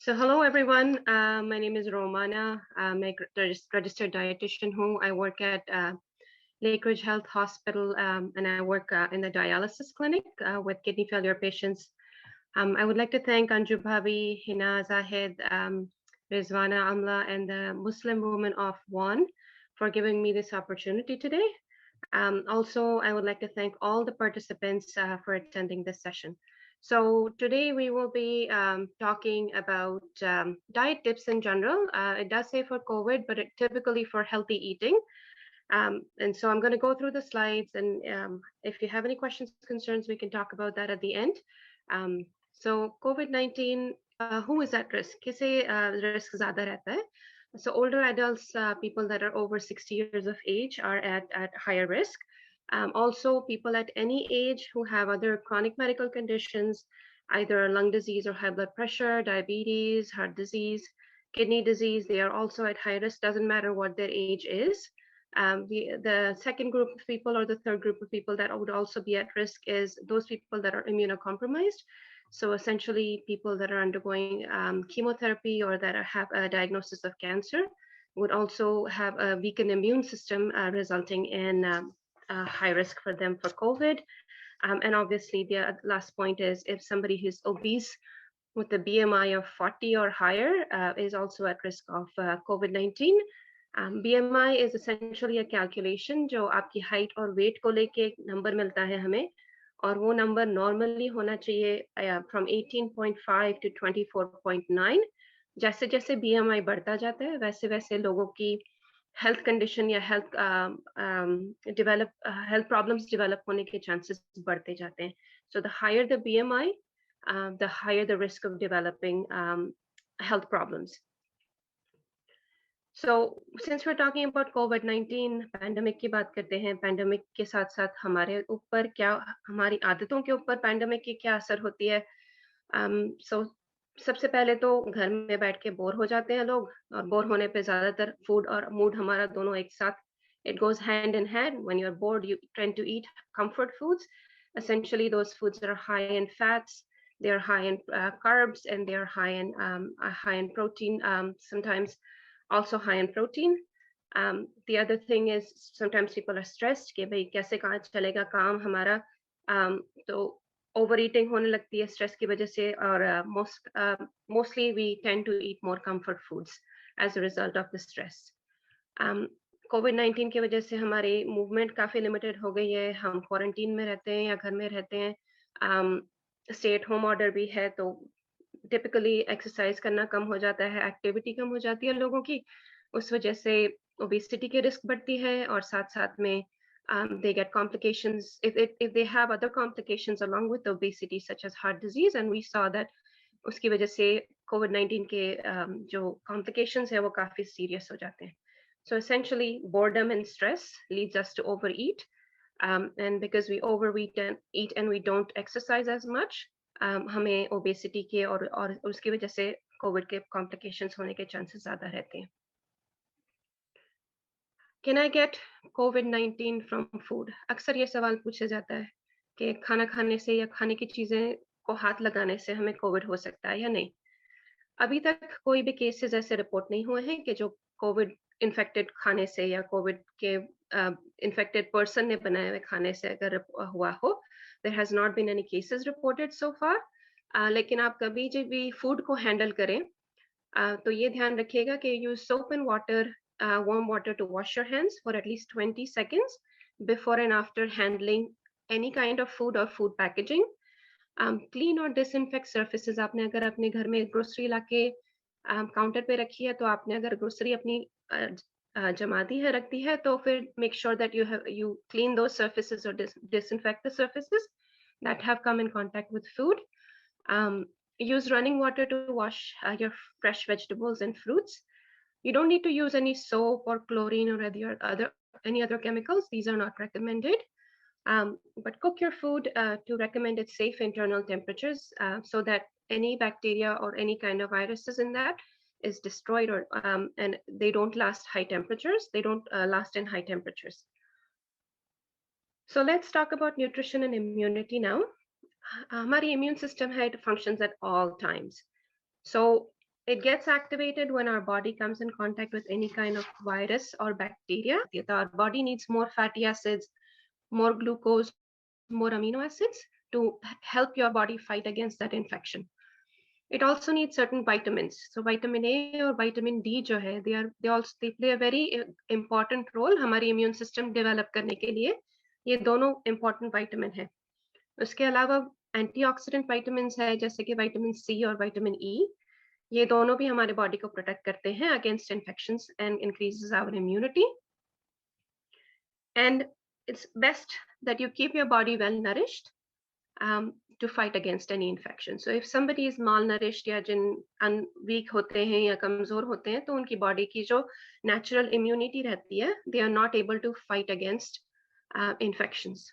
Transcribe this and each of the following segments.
So hello everyone. My name is Romana. I'm a registered dietitian who I work at Lakeridge Health Hospital, and I work in the dialysis clinic with kidney failure patients. I would like to thank Anju Bhabi, Hina Zahid, Rizwana Amla, and the Muslim Women of One for giving me this opportunity today. Also, I would like to thank all the participants for attending this session. So today we will be talking about diet tips in general. It does say for COVID, but typically for healthy eating. And so I'm going to go through the slides, and if you have any questions, concerns, we can talk about that at the end. So COVID-19, who is at risk? किसे risk ज़्यादा रहता है? So older adults, people that are over 60 years of age are at higher risk. Also, people at any age who have other chronic medical conditions, either lung disease or high blood pressure, diabetes, heart disease, kidney disease, they are also at high risk, doesn't matter what their age is. The second group of people or the third group of people that would also be at risk is those people that are immunocompromised. So essentially, people that are undergoing chemotherapy or that have a diagnosis of cancer would also have a weakened immune system, resulting in high risk for them for COVID. And obviously, the last point is if somebody who's obese with a BMI of 40 or higher is also at risk of COVID-19. BMI is essentially a calculation जो आपकी height और weight को लेके एक number मिलता है हमें, और वो number normally होना चाहिए from 18.5 to 24.9. जैसे जैसे BMI बढ़ता जाता है वैसे वैसे लोगों की health condition या health problems develop होने के chances बढ़ते जाते हैं. So the higher the BMI, the higher the risk of developing health problems. So since we're talking about COVID-19 pandemic की बात करते हैं, pandemic के साथ साथ हमारे ऊपर क्या, हमारी आदतों के ऊपर pandemic की क्या असर होती है. So सबसे पहले तो घर में बैठ के बोर हो जाते हैं लोग, और बोर होने पे ज़्यादातर फूड और मूड हमारा दोनों एक साथ, it goes hand in hand. When you're bored, you tend to eat comfort foods. Essentially, those foods that are high in fats, they're high in carbs, and they're high in protein. Sometimes also high in protein. The other thing is sometimes people are stressed कि भाई कैसे कहाँ चलेगा काम हमारा, तो overeating होने लगती है stress की वजह से, और mostly we tend to eat more comfort foods as a result of the stress. COVID-19 की वजह से हमारी मूवमेंट काफ़ी लिमिटेड हो गई है, हम क्वारंटीन में रहते हैं या घर में रहते हैं, स्टे एट होम ऑर्डर भी है, तो टिपिकली एक्सरसाइज करना कम हो जाता है, एक्टिविटी कम हो जाती है लोगों की, उस वजह से ओबेसिटी की रिस्क बढ़ती है, और साथ साथ में they get complications if they have other complications along with obesity such as heart disease, and we saw that उसकी वजह से COVID-19 के जो complications है वो काफ़ी serious हो जाते हैं. So essentially, boredom and stress leads us to overeat, and because we overeat and eat and we don't exercise as much, हमें obesity के और उसकी वजह से COVID के complications होने के chances ज़्यादा रहते हैं. Can I get COVID-19 from food? अक्सर ये सवाल पूछा जाता है कि खाना खाने से या खाने की चीज़ें को हाथ लगाने से हमें कोविड हो सकता है या नहीं. अभी तक कोई भी केसेस ऐसे रिपोर्ट नहीं हुए हैं कि जो कोविड इन्फेक्टेड खाने से या कोविड के इन्फेक्टेड पर्सन ने बनाए हुए खाने से अगर हुआ हो. There has not been any cases reported so far. लेकिन आप कभी जब भी फूड को हैंडल करें, तो ये ध्यान रखिएगा कि use soap and water, warm water to wash your hands for at least 20 seconds before and after handling any kind of food or food packaging. Clean और disinfect surfaces. आपने अगर अपने घर में ग्रोसरी लाके काउंटर पे रखी है, तो आपने अगर ग्रोसरी अपनी जमा दी है, रख दी है, तो फिर make sure that you clean those surfaces or disinfect the surfaces that have come in contact with food. Use running water to wash your fresh vegetables and fruits. You don't need to use any soap or chlorine or any other chemicals. These are not recommended. But cook your food to recommended safe internal temperatures, so that any bacteria or any kind of viruses in that is destroyed, or and they don't last high temperatures. They don't last in high temperatures. So let's talk about nutrition and immunity now. हमारी immune system है, it functions at all times. So It gets activated when our body comes in contact with any kind of virus or bacteria. Our body needs more fatty acids, more glucose, more amino acids to help your body fight against that infection. It also needs certain vitamins. So vitamin A or vitamin D जो है, they play a very important role हमारी immune system develop करने के लिए. ये दोनों important vitamin है. उसके अलावा antioxidant vitamins है जैसे कि vitamin C और vitamin E. ये दोनों भी हमारे बॉडी को प्रोटेक्ट करते हैं against infections and increases our immunity. And it's best that you keep your body well nourished to fight against any infection. So if somebody is malnourished या जिन weak होते हैं या कमजोर होते हैं तो उनकी बॉडी की जो natural immunity रहती है, they are not able to fight against infections.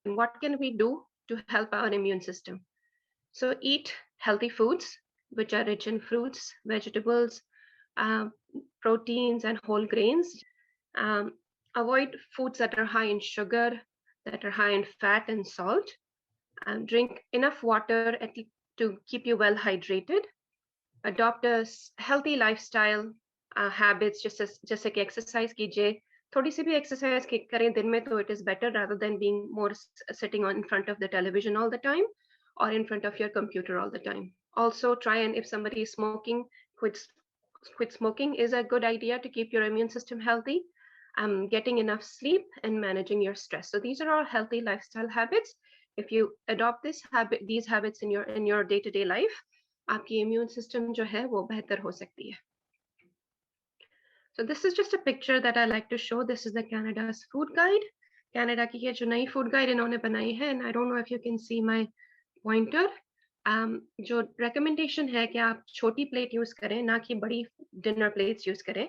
And what can we do to help our immune system? So eat healthy foods, which are rich in fruits, vegetables, proteins, and whole grains. Avoid foods that are high in sugar, that are high in fat and salt. Drink enough water to keep you well hydrated. Adopt a healthy lifestyle habits, जैसे कि exercise कीजिए. थोड़ी सी भी exercise करें दिन में तो it is better rather than being more sitting in front of the television all the time or in front of your computer all the time. Also try, and if somebody is smoking, quit smoking is a good idea to keep your immune system healthy. Getting enough sleep and managing your stress. So these are all healthy lifestyle habits. If you adopt these habits in your day-to-day life, आपकी immune system जो है वो बेहतर हो सकती है. So this is just a picture that I like to show. This is the Canada's food guide. Canada की ये जो नई food guide इन्होंने बनाई है, and I don't know if you can see my pointer. जो recommendation है कि आप छोटी plate use करें, ना कि बड़ी dinner plates use करें.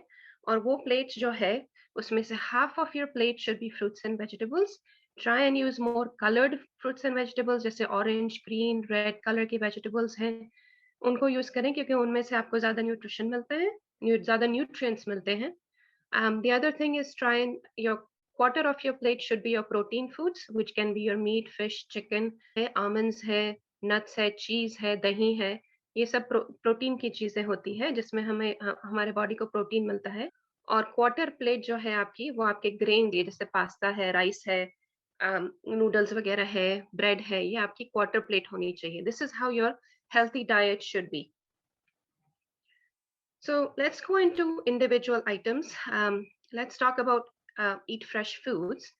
और वो plates जो है, उसमें से half of your plate should be fruits and vegetables. Try and use more colored fruits and vegetables, जैसे orange, green, red color की vegetables हैं. उनको use करें क्योंकि उनमें से आपको ज़्यादा nutrition मिलता है, ज़्यादा nutrients मिलते हैं. The other thing is try and your quarter of your plate should be your protein foods, which can be your meat, fish, chicken, almonds है, nuts है, cheese है, दही है. ये सब प्रोटीन की चीजें होती है जिसमें हमारे बॉडी को प्रोटीन मिलता है. और क्वार्टर प्लेट जो है आपकी वो आपके ग्रेन की, जैसे पास्ता है, राइस है, नूडल्स वगैरह है, ब्रेड है, ये आपकी क्वार्टर प्लेट होनी चाहिए. This is how your healthy diet should be. So let's go into individual items. Let's talk about eat fresh foods.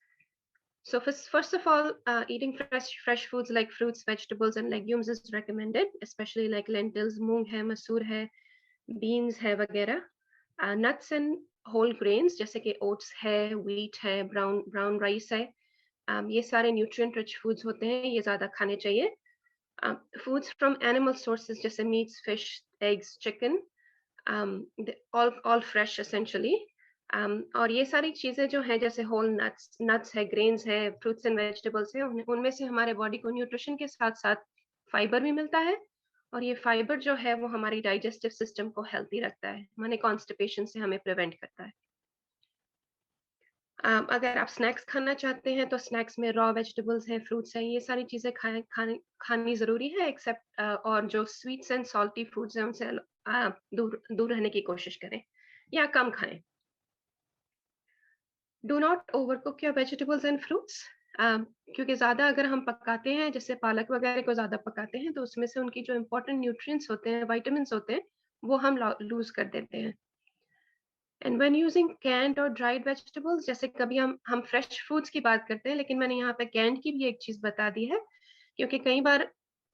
So first of all, eating fresh foods like fruits, vegetables, and legumes is recommended, especially like lentils, moong hai, masoor hai, beans hai, वगैरह. Nuts and whole grains, जैसे कि oats है, wheat है, brown rice है. ये सारे nutrient rich foods होते हैं, ये ज़्यादा खाने चाहिए. Foods from animal sources, जैसे meats, fish, eggs, chicken, all fresh essentially. और ये सारी चीजें जो हैं जैसे होल नट्स है, ग्रेन्स है, फ्रूट्स एंड वेजिटेबल्स है, उनमें से हमारे बॉडी को न्यूट्रिशन के साथ साथ फाइबर भी मिलता है. और ये फाइबर जो है वो हमारी डाइजेस्टिव सिस्टम को हेल्थी रखता है, माने कॉन्स्टिपेशन से हमें प्रिवेंट करता है. अगर आप स्नैक्स खाना चाहते हैं तो स्नैक्स में रॉ वेजिटेबल्स हैं, फ्रूट्स हैं, ये सारी चीजें खानी जरूरी है, एक्सेप्ट और जो स्वीट्स एंड सॉल्टी फूड्स हैं उनसे दूर रहने की कोशिश करें या कम खाएं. Do not overcook your vegetables and fruits. क्योंकि ज़्यादा अगर हम पकाते हैं, जैसे पालक वगैरह को ज़्यादा पकाते हैं, तो उसमें से उनकी जो important nutrients होते हैं, vitamins होते हैं, वो हम lose कर देते हैं. And when using canned or dried vegetables, जैसे कभी हम fresh foods की बात करते हैं, लेकिन मैंने यहाँ पे canned की भी एक चीज़ बता दी है, क्योंकि कई बार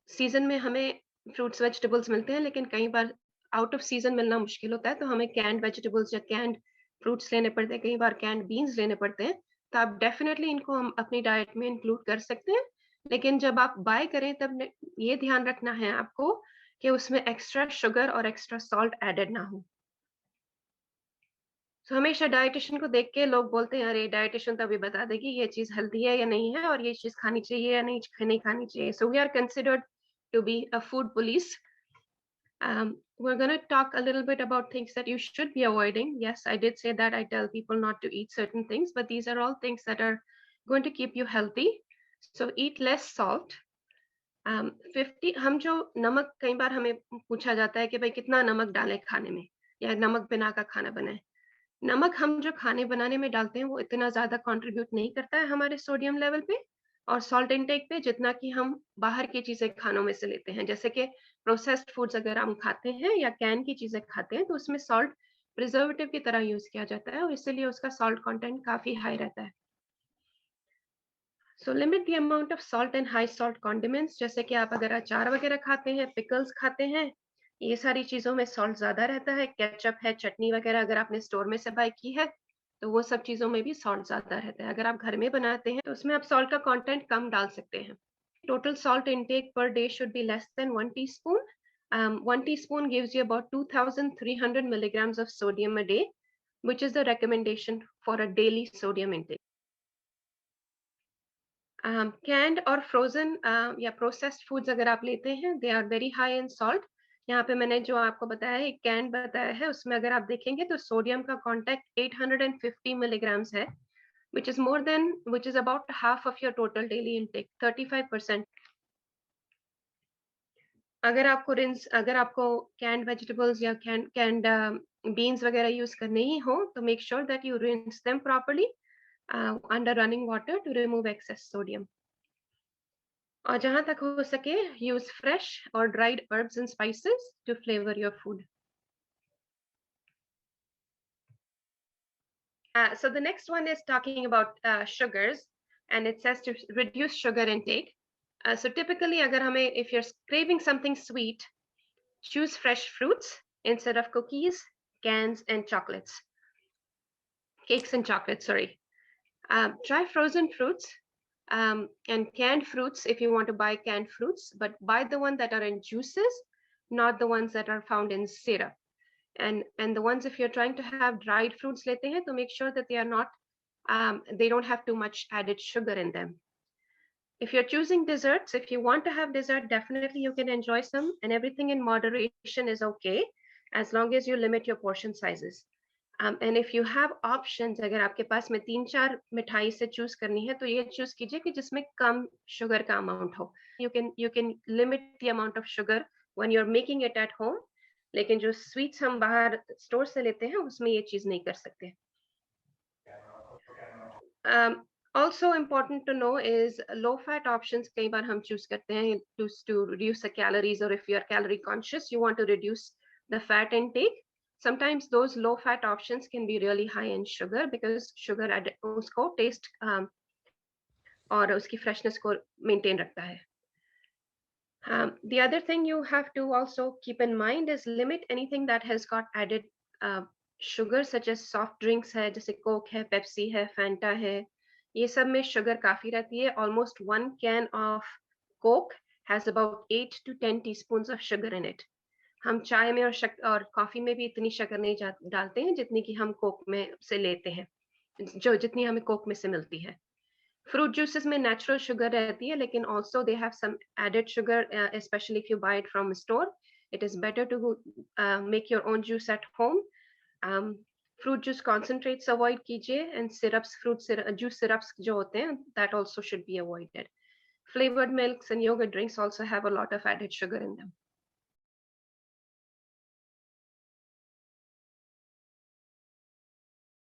सीजन में हमें fruits vegetables मिलते हैं, लेकिन कई बार out of season मिलना मुश्किल होता है, तो हमें canned vegetables या canned फ्रूट्स लेने पड़ते हैं, कई बार कैंड बीन्स लेने पड़ते हैं. तो आप डेफिनेटली इनको हम अपनी डाइट में इंक्लूड कर सकते हैं, लेकिन जब आप बाय करें तब ये ध्यान रखना है आपको कि उसमें एक्स्ट्रा शुगर और एक्स्ट्रा सॉल्ट एडेड ना हो. तो हमेशा डाइटिशियन को देख के लोग बोलते हैं, अरे डाइटिशियन तो अभी बता देगी ये चीज हेल्दी है या नहीं है, और ये चीज खानी चाहिए या नहीं खानी चाहिए. So we are considered to be a food police. We're going to talk a little bit about things that you should be avoiding. Yes, I did say that I tell people not to eat certain things, but these are all things that are going to keep you healthy. So eat less salt. 50 हम जो नमक कई बार हमें पूछा जाता है कि भाई कितना नमक डालें खाने में या नमक बिना का खाना बनाएं। नमक हम जो खाने बनाने में डालते हैं वो इतना ज़्यादा कंट्रीब्यूट नहीं करता है हमारे सोडियम लेवल पे और सॉल्ट इंटेक पे जितना कि हम बाहर की चीज़ें खानों में से लेते हैं। जैसे कि प्रोसेस्ड फूड्स अगर हम खाते हैं या कैन की चीज़ें खाते हैं तो उसमें सॉल्ट प्रिजर्वेटिव की तरह यूज़ किया जाता है और इसीलिए उसका सॉल्ट कंटेंट काफ़ी हाई रहता है। So limit the amount of salt and high salt condiments जैसे कि आप अगर अचार वगैरह खाते हैं, पिकल्स खाते हैं, ये सारी चीज़ों में सॉल्ट ज़्यादा रहता है। केचअप है, चटनी वगैरह अगर आपने स्टोर में से बाय की है, तो वो सब चीज़ों में भी सॉल्ट ज़्यादा रहता है। अगर आप घर में बनाते हैं, तो उसमें आप सॉल्ट का कंटेंट कम डाल सकते हैं। Total salt intake per day should be less than 1 teaspoon. 1 teaspoon gives you about 2,300 milligrams of sodium a day, which is the recommendation for a daily sodium intake. Canned और frozen या processed foods अगर आप लेते हैं they are very high in salt. यहाँ पे मैंने जो आपको बताया है कैन बताया है उसमें अगर आप देखेंगे तो सोडियम का कॉन्टेक्ट 850 मिलीग्राम्स है which is about half of your total daily intake 35%। अगर आपको कैन्ड वेजिटेबल्स या कैन्ड बीन्स वगैरह यूज करने ही हो तो make sure that you rinse them properly under running water to remove excess sodium. और जहाँ तक हो सके यूज फ्रेश और dried herbs and spices to flavor your food. So the next one is talking about sugars, and it says to reduce sugar intake. So typically, अगर हमें if you're craving something sweet, choose fresh fruits instead of cookies, cans, and chocolates, cakes and chocolates. Sorry. Try frozen fruits and canned fruits if you want to buy canned fruits, but buy the ones that are in juices, not the ones that are found in syrup. And the ones if you're trying to have dried fruits lete hain, to make sure that they are not they don't have too much added sugar in them. If you're choosing desserts, if you want to have dessert, definitely you can enjoy some, and everything in moderation is okay as long as you limit your portion sizes. And if you have options, अगर आपके पास में 3-4 मिठाई से choose करनी है तो ये choose कीजिए कि जिसमें कम शुगर का अमाउंट हो। You can limit the amount of sugar when you're making it at home, लेकिन जो स्वीट्स हम बाहर स्टोर से लेते हैं उसमें ये चीज नहीं कर सकते। Also important to know is low fat options कई बार हम choose करते हैं to reduce the calories, or if you are calorie conscious you want to reduce the fat intake. Sometimes those low fat options can be really high in sugar because sugar उसको taste और उसकी freshness को maintain रखता है। The other thing you have to also keep in mind is limit anything that has got added sugar, such as soft drinks है जैसे Coke है, Pepsi है, फैंटा है, ये सब में शुगर काफी रहती है। Almost 1 can of coke has about 8 to 10 teaspoons of sugar in it. हम चाय में और कॉफी में भी इतनी शक्कर नहीं डालते हैं जितनी कि हम कोक में से लेते हैं, जो जितनी हमें कोक में से मिलती है। फ्रूट जूसेस में नेचुरल शुगर रहती है, लेकिन also they have some added sugar, specially if you buy it from store. It is better to make your own juice at home. Fruit juice concentrates avoid कीजिए, and syrups, juice syrups जो होते हैं that also should be avoided. Flavored milks and yogurt drinks also have a lot of added sugar in them.